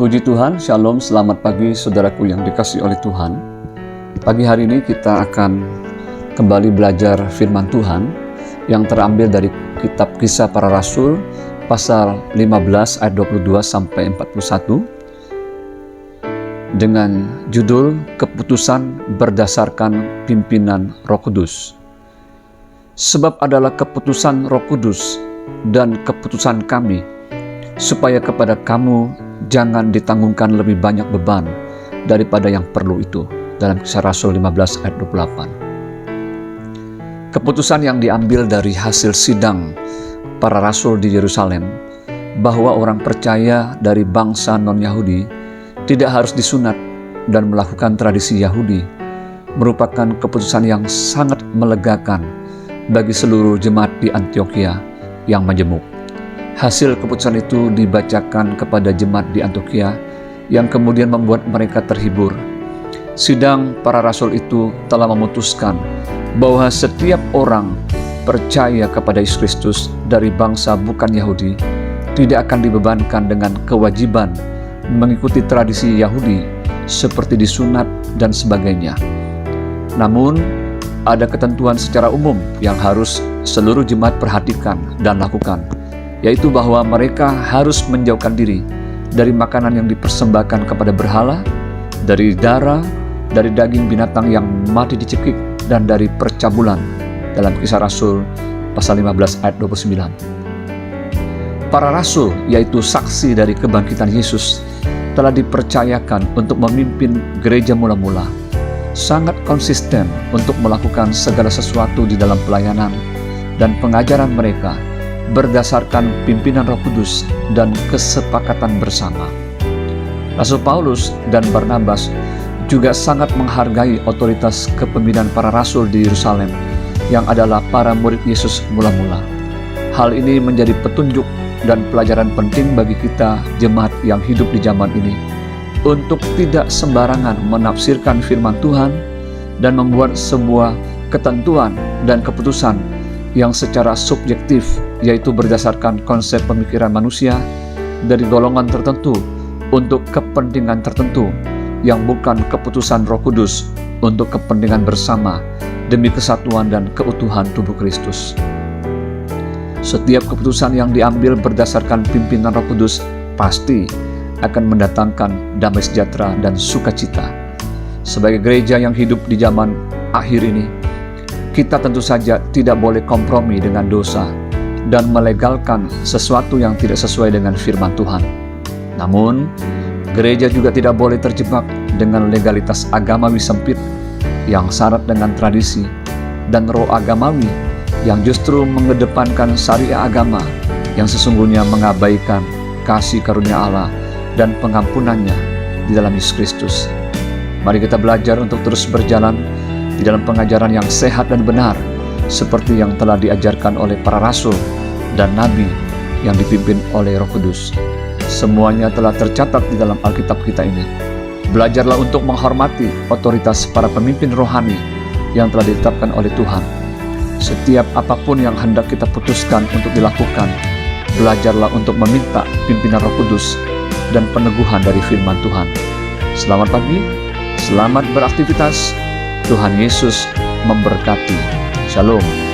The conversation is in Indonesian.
Puji Tuhan, Shalom, selamat pagi saudaraku yang dikasihi oleh Tuhan. Pagi hari ini kita akan kembali belajar firman Tuhan yang terambil dari kitab Kisah Para Rasul pasal 15 ayat 22 sampai 41 dengan judul Keputusan Berdasarkan Pimpinan Roh Kudus. Sebab adalah keputusan Roh Kudus dan keputusan kami, supaya kepada kamu jangan ditanggungkan lebih banyak beban daripada yang perlu itu. Dalam Kisah Rasul 15 ayat 28. Keputusan yang diambil dari hasil sidang para rasul di Yerusalem, bahwa orang percaya dari bangsa non-Yahudi tidak harus disunat dan melakukan tradisi Yahudi, merupakan keputusan yang sangat melegakan bagi seluruh jemaat di Antiokhia yang majemuk. Hasil keputusan itu dibacakan kepada jemaat di Antiokhia yang kemudian membuat mereka terhibur. Sidang para rasul itu telah memutuskan bahwa setiap orang percaya kepada Yesus Kristus dari bangsa bukan Yahudi tidak akan dibebankan dengan kewajiban mengikuti tradisi Yahudi seperti disunat dan sebagainya. Namun, ada ketentuan secara umum yang harus seluruh jemaat perhatikan dan lakukan, yaitu bahwa mereka harus menjauhkan diri dari makanan yang dipersembahkan kepada berhala, dari darah, dari daging binatang yang mati dicekik, dan dari percabulan. Dalam Kisah Rasul pasal 15 ayat 29. Para rasul, yaitu saksi dari kebangkitan Yesus, telah dipercayakan untuk memimpin gereja mula-mula, sangat konsisten untuk melakukan segala sesuatu di dalam pelayanan dan pengajaran mereka berdasarkan pimpinan Roh Kudus dan kesepakatan bersama. Rasul Paulus dan Barnabas juga sangat menghargai otoritas kepemimpinan para rasul di Yerusalem yang adalah para murid Yesus mula-mula. Hal ini menjadi petunjuk dan pelajaran penting bagi kita jemaat yang hidup di zaman ini untuk tidak sembarangan menafsirkan firman Tuhan dan membuat sebuah ketentuan dan keputusan yang secara subjektif, yaitu berdasarkan konsep pemikiran manusia dari golongan tertentu untuk kepentingan tertentu yang bukan keputusan Roh Kudus untuk kepentingan bersama demi kesatuan dan keutuhan tubuh Kristus. Setiap keputusan yang diambil berdasarkan pimpinan Roh Kudus pasti akan mendatangkan damai sejahtera dan sukacita. Sebagai gereja yang hidup di zaman akhir ini, kita tentu saja tidak boleh kompromi dengan dosa dan melegalkan sesuatu yang tidak sesuai dengan firman Tuhan. Namun, gereja juga tidak boleh terjebak dengan legalitas agamawi sempit yang syarat dengan tradisi dan roh agamawi yang justru mengedepankan syariat agama yang sesungguhnya mengabaikan kasih karunia Allah dan pengampunannya di dalam Yesus Kristus. Mari kita belajar untuk terus berjalan di dalam pengajaran yang sehat dan benar, seperti yang telah diajarkan oleh para rasul dan nabi yang dipimpin oleh Roh Kudus. Semuanya telah tercatat di dalam Alkitab kita ini. Belajarlah untuk menghormati otoritas para pemimpin rohani yang telah ditetapkan oleh Tuhan. Setiap apapun yang hendak kita putuskan untuk dilakukan, belajarlah untuk meminta pimpinan Roh Kudus dan peneguhan dari firman Tuhan. Selamat pagi, selamat beraktivitas. Tuhan Yesus memberkati. Shalom.